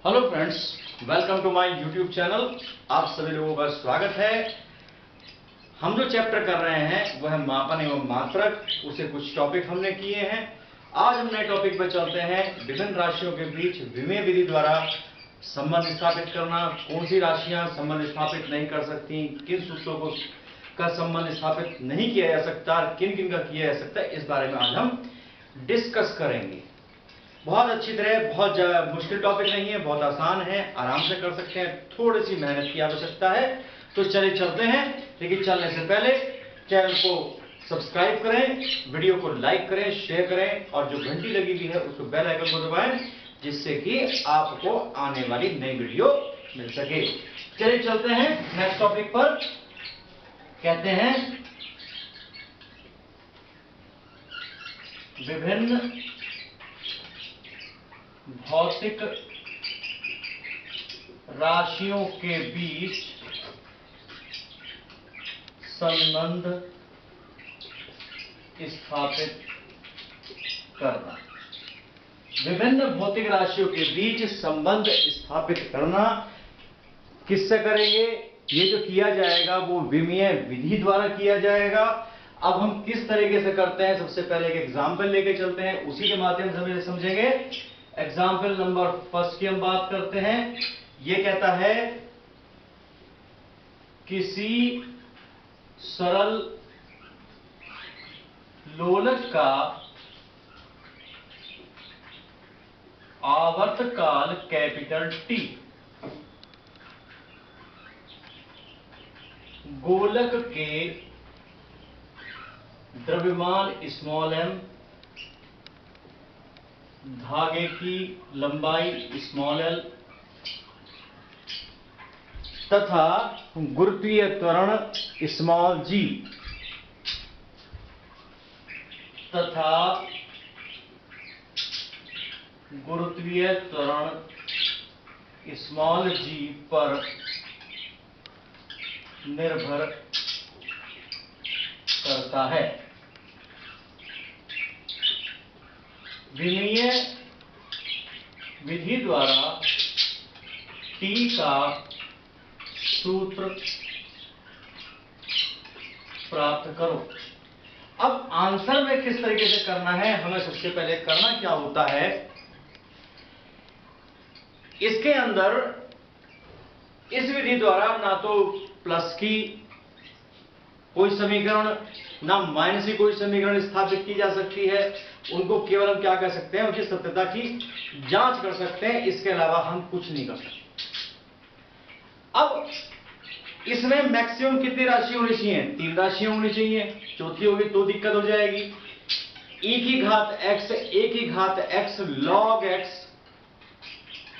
Hello friends, welcome to my YouTube channel. आप सभी लोगों का स्वागत है। हम जो चैप्टर कर रहे हैं वो है मापन एवं मात्रक। उसे कुछ टॉपिक हमने किए हैं। आज हम नए टॉपिक पर चलते हैं। विभिन्न राशियों के बीच विमेय विधि द्वारा संबंध स्थापित करना। कौन सी राशियां संबंध स्थापित नहीं कर सकती, किन सूत्रों को का संबंध स्थापित नहीं किया जा सकता, किन किन का किया जा सकता है, इस बारे में आज हम डिस्कस करेंगे। बहुत अच्छी तरह, बहुत मुश्किल टॉपिक नहीं है, बहुत आसान है, आराम से कर सकते हैं। थोड़ी सी मेहनत की आवश्यकता है। तो चलिए चलते हैं। लेकिन चलने से पहले चैनल को सब्सक्राइब करें, वीडियो को लाइक करें, शेयर करें और जो घंटी लगी हुई है उसको बेल आइकन को दबाएं, जिससे कि आपको आने वाली नई वीडियो मिल सके। चलिए चलते हैं नेक्स्ट टॉपिक पर। कहते हैं विभिन्न भौतिक राशियों के बीच संबंध स्थापित करना। विभिन्न भौतिक राशियों के बीच संबंध स्थापित करना किससे करेंगे? ये जो किया जाएगा वो विमेय विधि द्वारा किया जाएगा। अब हम किस तरीके से करते हैं, सबसे पहले एक एग्जाम्पल लेके चलते हैं, उसी के माध्यम से हम समझेंगे। एग्जाम्पल नंबर फर्स्ट की हम बात करते हैं। ये कहता है किसी सरल लोलक का आवर्तकाल कैपिटल टी, गोलक के द्रव्यमान स्मॉल एम, धागे की लंबाई स्मॉल एल तथा गुरुत्वीय त्वरण स्मॉल जी तथा गुरुत्वीय त्वरण स्मॉल जी पर निर्भर करता है। विमेय विधि द्वारा टी का सूत्र प्राप्त करो। अब आंसर में किस तरीके से करना है, हमें सबसे पहले करना क्या होता है, इसके अंदर इस विधि द्वारा ना तो प्लस की कोई समीकरण ना माइनस की कोई समीकरण स्थापित की जा सकती है। उनको केवल हम क्या कर सकते हैं, उनकी सत्यता की जांच कर सकते हैं। इसके अलावा हम कुछ नहीं कर सकते। अब इसमें मैक्सिमम कितनी राशि होनी चाहिए? 3 राशियां होनी चाहिए। चौथी होगी तो दिक्कत हो जाएगी। e की घात x, a की घात x, log x,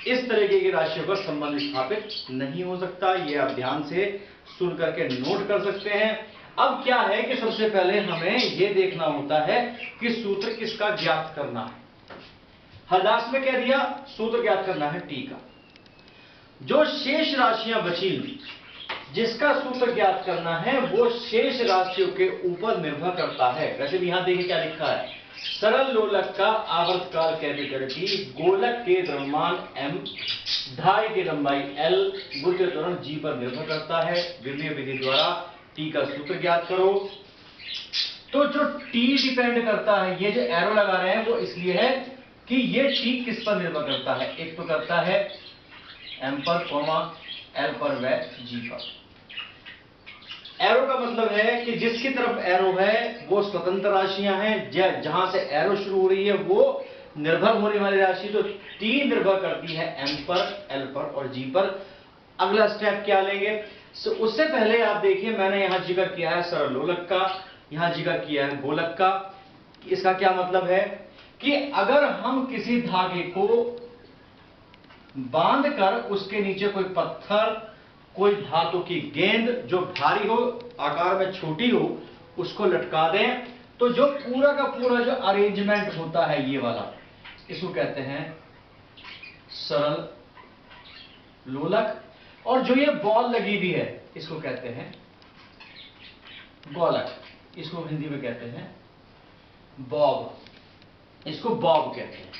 इस तरीके की राशियों का संबंध स्थापित नहीं हो सकता। ये आप ध्यान से सुन करके नोट कर सकते हैं। अब क्या है कि सबसे पहले हमें यह देखना होता है कि सूत्र किसका ज्ञात करना है। हरदास में कह दिया सूत्र ज्ञात करना है टी का। जो शेष राशियां बची जिसका सूत्र ज्ञात करना है वो शेष राशियों के ऊपर निर्भर करता है। वैसे भी यहां देखिए क्या लिखा है, सरल लोलक का आवर्तकाल कैपिटल टी, गोलक के द्रव्यमान m, धागे की लंबाई l, गुरुत्वीय त्वरण g पर निर्भर करता है। विमेय विधि द्वारा t का सूत्र ज्ञात करो। तो जो t डिपेंड करता है, ये जो एरो लगा रहे हैं वो इसलिए है कि ये t किस पर निर्भर करता है। एक तो करता है m पर, l पर व g पर। एरो का मतलब है कि जिसकी तरफ एरो है वो स्वतंत्र राशियां हैं। जहां से एरो शुरू हो रही है वो निर्भर होने वाली राशि, तो टी निर्भर करती है m पर, l पर और g पर। अगला स्टेप क्या लेंगे? उससे पहले आप देखिए, मैंने यहां जिक्र किया है सरल लोलक का, यहां जिक्र किया है गोलक का। इसका क्या मतलब है कि अगर हम किसी धागे को बांधकर उसके नीचे कोई पत्थर, कोई धातु की गेंद जो भारी हो, आकार में छोटी हो, उसको लटका दें, तो जो पूरा का पूरा जो अरेंजमेंट होता है ये वाला, इसको कहते हैं सरल लोलक। और जो ये बॉल लगी हुई है इसको कहते हैं गोलक। इसको हिंदी में कहते हैं बॉब, इसको बॉब कहते हैं।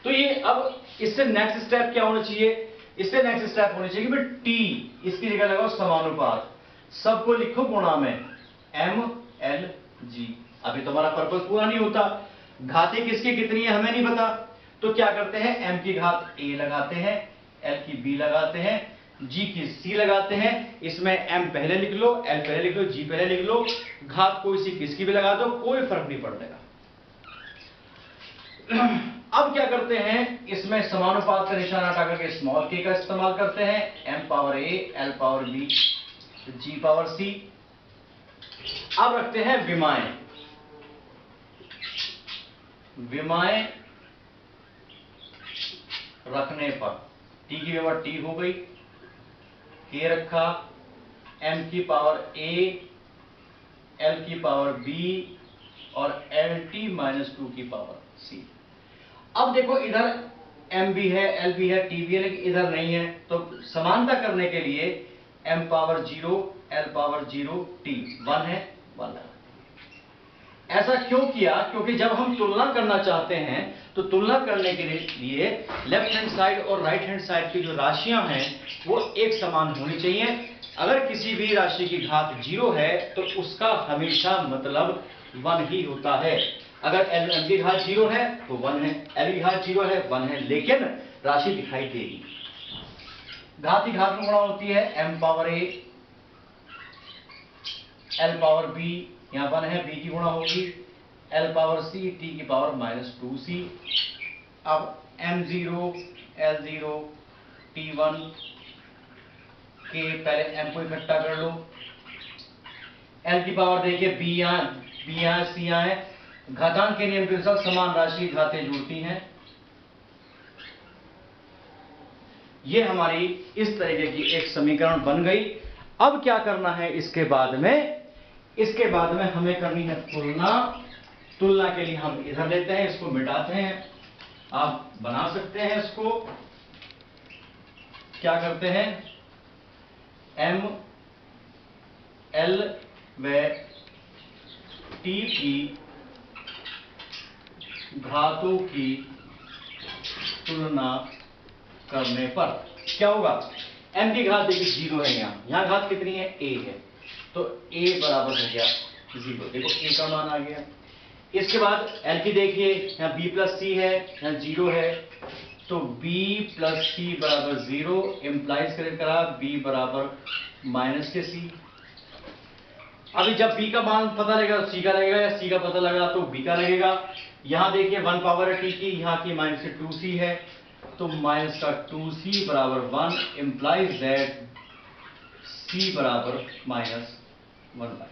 तो ये अब इससे नेक्स्ट स्टेप क्या होना चाहिए, इससे नेक्स्ट स्टेप होना चाहिए कि भाई टी, इसकी जगह लगाओ समानुपात, सबको लिखो गुणा में एम एल जी। अभी तुम्हारा पर्पस पूरा नहीं होता, घातें किसकी कितनी है हमें नहीं पता, तो क्या करते हैं, एम की घात ए लगाते हैं, एल की बी लगाते हैं, जी की सी लगाते हैं। इसमें एम पहले लिख लो, एल पहले लिख लो, जी पहले लिख लो, घात कोई सी किसकी भी लगा दो, कोई फर्क नहीं पड़ेगा। अब क्या करते हैं, इसमें समानुपात का निशान हटा करके स्मॉल के का इस्तेमाल करते हैं, एम पावर ए, एल पावर बी, जी पावर सी। अब रखते हैं विमाएं, विमाएं रखने पर टी की जगह टी हो गई, के रखा, एम की पावर ए, एल की पावर बी और एल टी माइनस 2 की पावर सी। अब देखो इधर एम भी है, एल भी है, टी भी है, लेकिन इधर नहीं है, तो समानता करने के लिए M power 0, L power 0, T 1 है, 1 लगा। ऐसा क्यों किया, क्योंकि जब हम तुलना करना चाहते हैं तो तुलना करने के लिए लेफ्ट हैंड साइड और राइट हैंड साइड की जो राशियां हैं वो एक समान होनी चाहिए। अगर किसी भी राशि की घात 0 है तो उसका हमेशा मतलब 1 ही होता है। अगर एल की घात 0 है तो 1 है, एल की घात 0 है 1 है, लेकिन राशि दिखाई देगी। घात की घात में गुणा होती है, एम पावर ए, एल पावर बी, यहां 1 है, बी की गुणा होगी, एल पावर सी, टी की पावर -2c। अब m0, l0, t1 के पहले m को इकट्ठा कर लो, l की पावर देखिए b यहां c यहां है, घातांक के नियम के अनुसार समान राशि घातें जुड़ती हैं। ये हमारी इस तरीके की एक समीकरण बन गई। अब क्या करना है इसके बाद में, इसके बाद में हमें करनी है तुलना। तुलना के लिए हम इधर लेते हैं, इसको मिटाते हैं, आप बना सकते हैं इसको। क्या करते हैं, एम एल व टी की घातों की तुलना करने पर क्या होगा, m की घात देखिए 0 है, यहां घात कितनी है, a है, तो a बराबर हो गया 0। देखो a का मान आ गया। इसके बाद l की देखिए, यहां b प्लस c है, यहां 0 है, तो b प्लस c बराबर 0 इंप्लाइज करा b बराबर माइनस के c। अभी जब b का मान पता लगेगा तो c का लगेगा, या c का पता लगा तो b का लगेगा। यहां देखिए 1 पावर है t की, यहां की -2c है, तो माइनस का 2c बराबर 1 इंप्लाइज दैट c बराबर -1/2।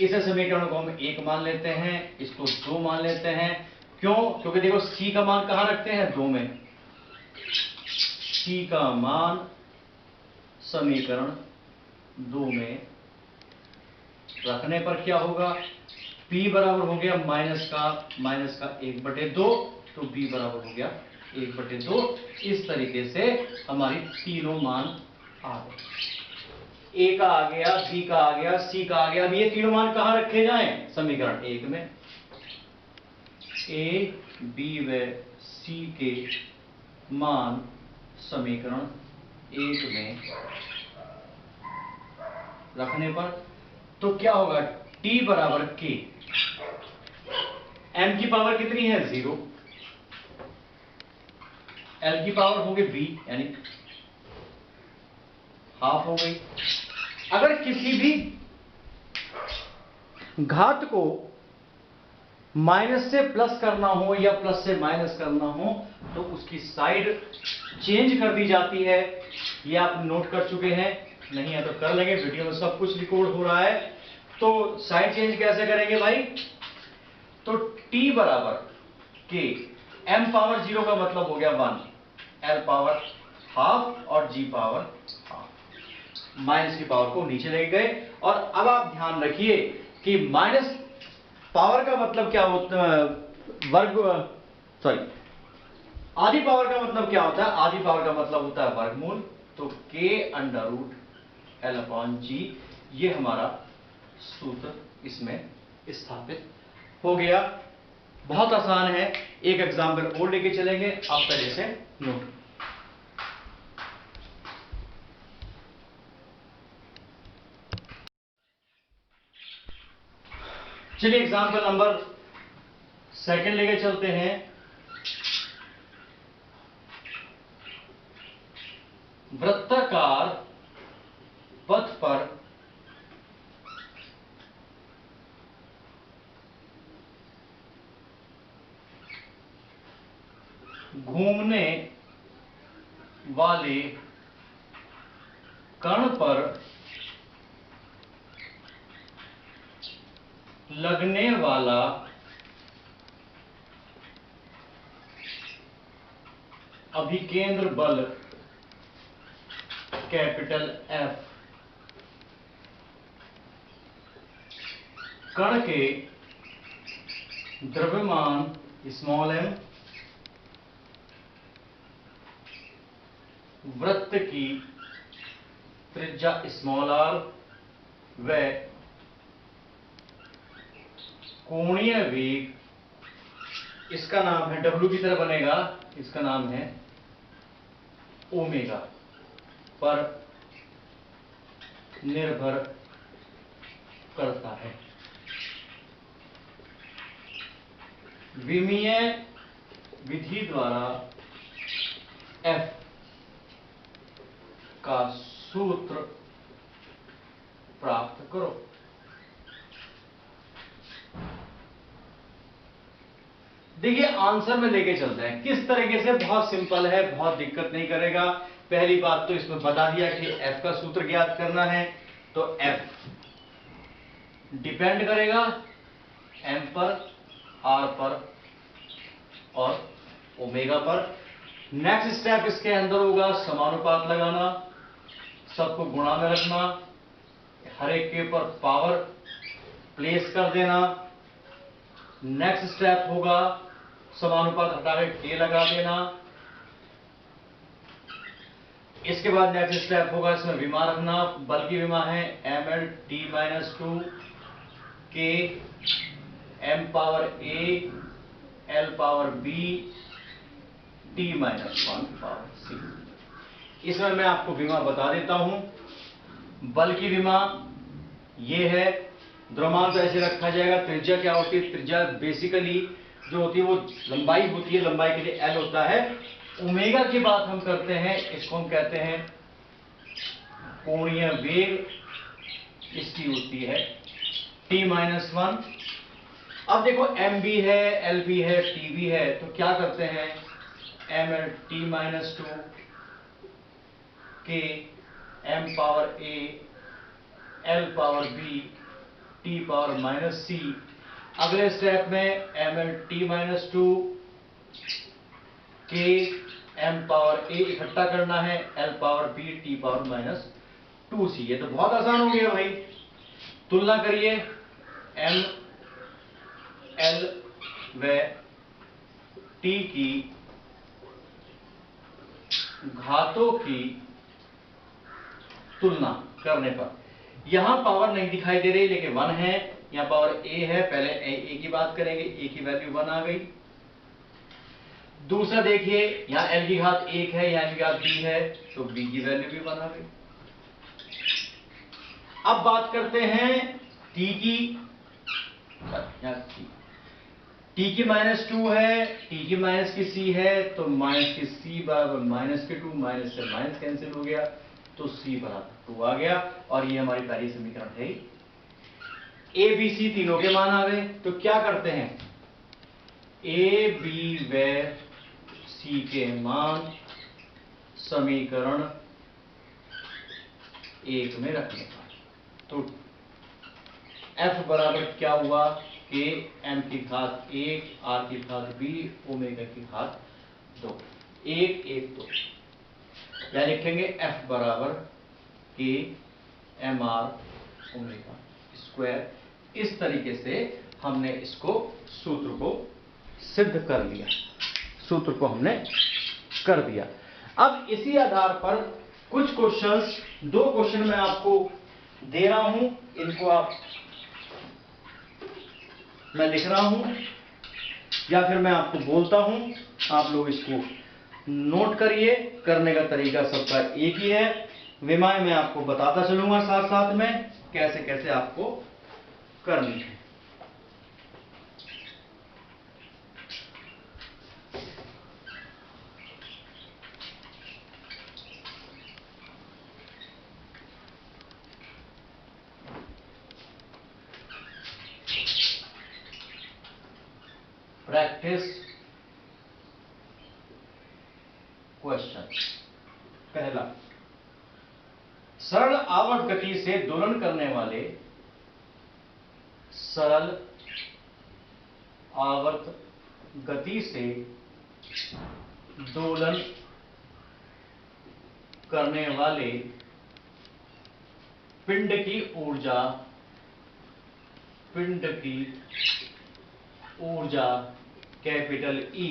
इस समीकरण को हम 1 मान लेते हैं, इसको 2 मान लेते हैं। क्यों, क्योंकि देखो c का मान कहां रखते हैं, 2 में। c का मान समीकरण 2 में रखने पर क्या होगा, p बराबर हो गया माइनस का 1/2, तो b बराबर हो गया 1/2। इस तरीके से हमारी तीनों मान आ गए, a का आ गया, b का आ गया, c का आ गया। अब ये तीनों मान कहां रखे जाएं, समीकरण 1 में। a, b व c के मान समीकरण 1 में रखने पर तो क्या होगा, t बराबर k, m की पावर कितनी है 0, l की पावर हो गई b यानी हाफ हो गई। अगर किसी भी घात को माइनस से प्लस करना हो या प्लस से माइनस करना हो तो उसकी साइड चेंज कर दी जाती है। ये आप नोट कर चुके हैं, नहीं है तो कर लेंगे, वीडियो में सब कुछ रिकॉर्ड हो रहा है। तो साइड चेंज कैसे करेंगे भाई, तो t बराबर k, m पावर 0 का मतलब हो गया 1, l पावर हाफ और g पावर हाफ, माइनस की पावर को नीचे लेके गए। और अब आप ध्यान रखिए कि माइनस पावर का मतलब क्या होता है, आधी पावर का मतलब क्या होता है, आधी पावर का मतलब होता है वर्गमूल। तो k√L/G ये हमारा सूत्र इसमें स्थापित हो गया। बहुत आसान है, एक एग्जाम्पल और लेके चलेंगे, आप पहले से नोट। चलिए एग्जाम्पल नंबर सेकंड लेके चलते हैं। वृत्ताकार पथ पर घूमने वाले कण पर लगने वाला अभिकेंद्र बल कैपिटल F कण के द्रव्यमान स्मॉल m, वृत्त की त्रिज्या स्मॉल r व कोणीय वेग, इसका नाम है W की तरह बनेगा, इसका नाम है ओमेगा, पर निर्भर करता है। विमीय विधि द्वारा F का सूत्र प्राप्त करो। देखिए आंसर में लेके चलते हैं किस तरीके से, बहुत सिंपल है, बहुत दिक्कत नहीं करेगा। पहली बात तो इसमें बता दिया कि F का सूत्र ज्ञात करना है, तो F डिपेंड करेगा M पर, R पर और ओमेगा पर। नेक्स्ट स्टेप इसके अंदर होगा समानुपात लगाना, सबको गुणा में रखना, हर एक के ऊपर पावर प्लेस कर देना। नेक्स्ट स्टेप होगा समानुपात हटा के K लगा देना। इसके बाद नेक्स्ट स्टेप होगा इसमें विमा रखना, बल की विमा है mL-T-2 K m power A L power B T-1 power C। इसमें मैं आपको विमा बता देता हूं। बल की विमा ये है, द्रव्यमान तो ऐसे रखा जाएगा। त्रिज्या क्या होती है, त्रिज्या बेसिकली जो होती है वो लंबाई होती है, लंबाई के लिए L होता है। ओमेगा की बात हम करते हैं, इसको हम कहते हैं कोणीय वेग, इसकी होती है T-1। अब देखो M भी है, L भी है, T भी है, तो क्या करते हैं mL-T-2 K m power A L power B T power -C। अगले स्टेप में mL-T-2 K m power A इकट्ठा करना है, L power B T power -2C। ये तो बहुत आसान हो गया भाई। तुलना करिए M L व T की घातों की तुलना करने पर यहां पावर नहीं दिखाई दे रही, लेकिन 1 है, यहां पावर A है। पहले A की बात करेंगे, A की वैल्यू 1 आ गई। दूसरा देखिए, यहां L की घात 1 है, यहां L की घात B है, तो B की वैल्यू भी 1 आ गई। अब बात करते हैं T की, T की -2 है, T की माइनस की C है, तो माइनस की C बराबर -2, माइनस से माइनस कैंसिल हो गया, तो C बराबर 2 आ गया। और ये हमारी पहली समीकरण है। A B C तीनों के मान आ गए, तो क्या करते हैं A B व C के मान समीकरण 1 में रखने का, तो F बराबर क्या हुआ, K m की घात 1 R की घात B ओमेगा की घात 2, 1 1 2। या लिखेंगे F बराबर K m R omega square. इस तरीके से हमने इसको सूत्र को सिद्ध कर लिया, सूत्र को हमने कर दिया। अब इसी आधार पर कुछ क्वेश्चंस, 2 क्वेश्चन मैं आपको दे रहा हूं, इनको आप मैं लिख रहा हूं। या फिर मैं आपको बोलता हूं, आप लोग इसको नोट करिए। करने का तरीका सबका एक ही है। विमाएं मैं आपको बताता चलूंगा साथ साथ में कैसे कैसे आपको करनी है। Practice question. पहला, सरल आवर्त गति से दोलन करने वाले सरल आवर्त गति से दोलन करने वाले पिंड की ऊर्जा कैपिटल ई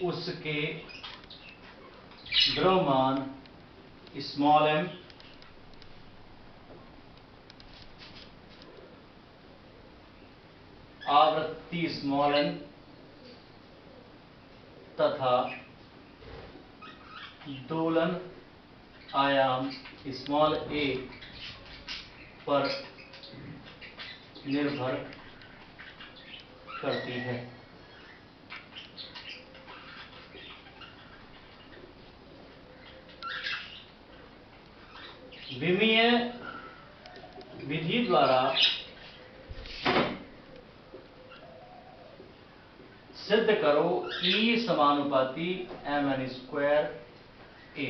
उसके द्रव्यमान स्मॉल m आवृत्ति स्मॉल n तथा दोलन आयाम स्मॉल a पर निर्भर करती है। विमीय विधि द्वारा सिद्ध करो E समानुपाती mn स्क्वायर a।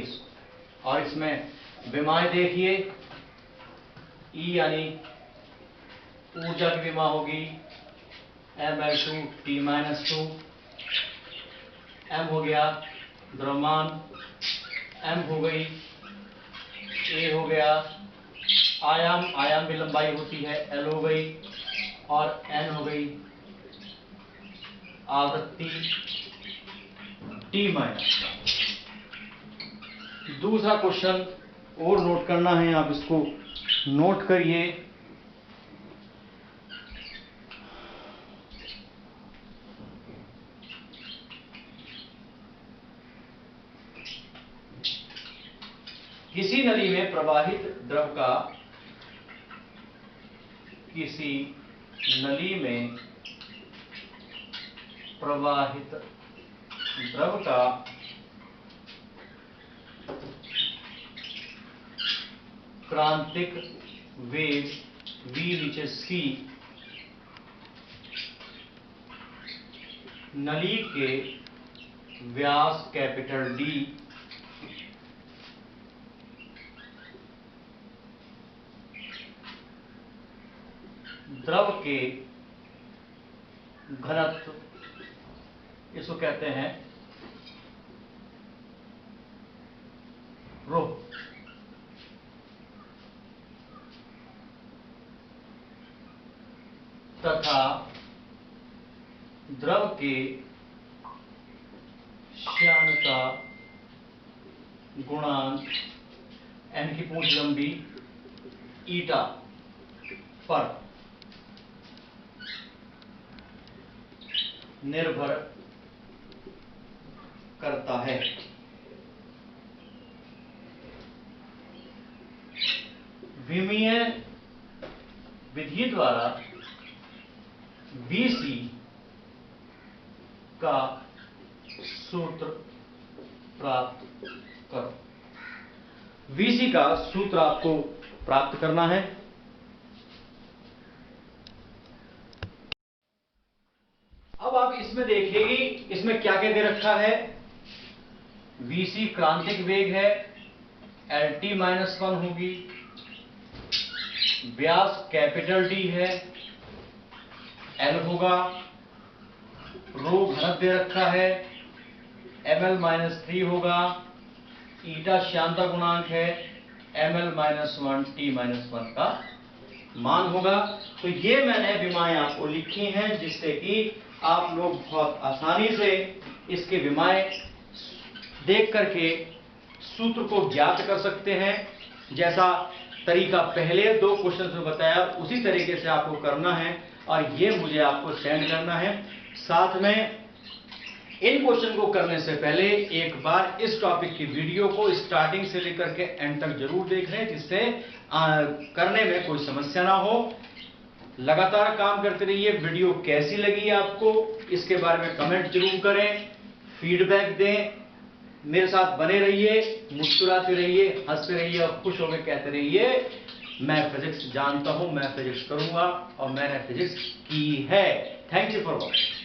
और इसमें विमाएं देखिए, E यानी ऊर्जा की विमा होगी m/2 t-2, m हो गया द्रव्यमान, m हो गई, a हो गया आयाम भी लंबाई होती है, l हो गई, और n हो गई आवृत्ति t-। दूसरा क्वेश्चन और नोट करना है, आप इसको नोट करिए। किसी नली में प्रवाहित द्रव का क्रांतिक वेग v नीचे c नली के व्यास कैपिटल D द्रव के घनत्व, इसको कहते हैं रो, तथा द्रव के श्यानता गुणांक n की पूंछ लंबी ईटा पर निर्भर करता है। विमीय विधि द्वारा VC का सूत्र प्राप्त करो। VC का सूत्र आपको प्राप्त करना है। अब आप इसमें देखिए कि इसमें क्या क्या दे रखा है। VC क्रांतिक वेग है, LT-1 होगी, व्यास कैपिटल D है, L होगा, रो घनत्व दे रखा है, ml-3 होगा, ईटा श्यानता गुणांक है, ml-1 t-1 का मान होगा। तो ये मैंने विमाएं आपको लिखी हैं जिससे कि आप लोग बहुत आसानी से इसके विमाएं देख करके सूत्र को ज्ञात कर सकते हैं। जैसा तरीका पहले 2 क्वेश्चन में बताया उसी तरीके से आपको करना है। और ये मुझे आपको सेंड करना है। साथ में इन क्वेश्चन को करने से पहले एक बार इस टॉपिक की वीडियो को स्टार्टिंग से लेकर के एंड तक जरूर देख लें, जिससे करने में कोई समस्या ना हो। लगातार काम करते रहिए। वीडियो कैसी लगी आपको इसके बारे में कमेंट जरूर करें, फीडबैक दें। मेरे साथ बने रहिए, मुस्कुराते रहिए, हंसते रहिए और खुश होकर कहते रहिए मैं फिजिक्स जानता हूं, मैं फिजिक्स करूंगा और मैंने फिजिक्स की है। Thank you for watching.